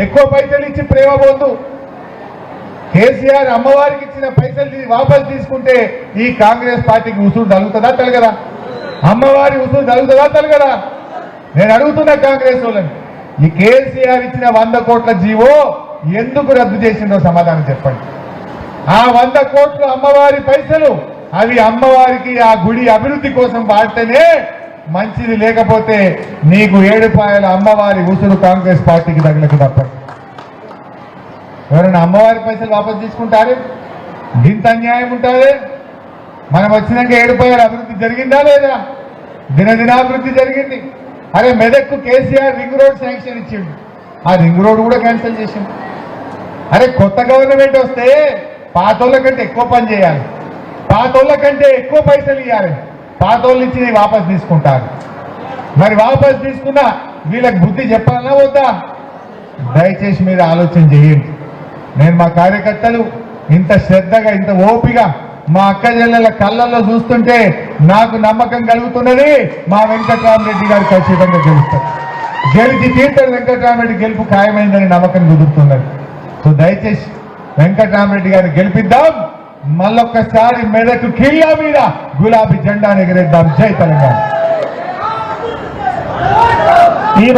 ఎక్కువ పైసలు ఇచ్చి ప్రేమ పొందు. కేసీఆర్ అమ్మవారికి ఇచ్చిన పైసలు వాపసు తీసుకుంటే ఈ కాంగ్రెస్ పార్టీకి ఉసురు తగులుతుందా తలగదా? అమ్మవారి ఉసురు తగులుతుందా తలగదా? నేను అడుగుతున్నా కాంగ్రెస్ వాళ్ళని, ఈ కేసీఆర్ ఇచ్చిన 100 కోట్ల జీవో ఎందుకు రద్దు చేసిందో సమాధానం చెప్పండి. ఆ 100 కోట్లు అమ్మవారి పైసలు, అవి అమ్మవారికి ఆ గుడి అభివృద్ధి కోసం వాడితేనే మంచిది, లేకపోతే నీకు 7 పాయల అమ్మవారి ఉసురు కాంగ్రెస్ పార్టీకి తగిలకు తప్పదు. ఎవరైనా అమ్మవారి పైసలు వాపసు తీసుకుంటారే? ఇంత అన్యాయం ఉంటుంది. మనం వచ్చినాక 7 పాయల అభివృద్ధి జరిగిందా లేదా? దినదినాభివృద్ధి జరిగింది. అరే మెదక్కు కేసీఆర్ రింగ్ రోడ్ శాంక్షన్ ఇచ్చిండు, ఆ రింగ్ రోడ్ కూడా క్యాన్సిల్ చేసిండు. అరే కొత్త గవర్నమెంట్ వస్తే పాతోళ్ళ కంటే ఎక్కువ పని చేయాలి, పాతోళ్ళ కంటే ఎక్కువ పైసలు ఇవ్వాలి, పాతోళ్ళు ఇచ్చి వాపసు తీసుకుంటారు. మరి వాపసు తీసుకున్నా వీళ్ళకి బుద్ధి చెప్పాలన్నా వద్దా? దయచేసి మీరు ఆలోచన చేయండి. నేను మా కార్యకర్తలు ఇంత శ్రద్ధగా ఇంత ఓపిగా మా అక్క చెల్లెల కళ్ళల్లో చూస్తుంటే నాకు నమ్మకం కలుగుతున్నది, మా వెంకట్రామరెడ్డి గారు ఖచ్చితంగా గెలుస్తారు. గెలిచి తీర్థ వెంకట్రామరెడ్డి గెలుపు ఖాయమైందని నమ్మకం కుదురుతున్నది. సో దయచేసి వెంకట్రామరెడ్డి గారిని గెలిపిద్దాం. మళ్ళొక్కసారి మెదకు కిల్లా మీద గులాబీ జెండాను ఎగరేద్దాం. జై తెలంగాణ.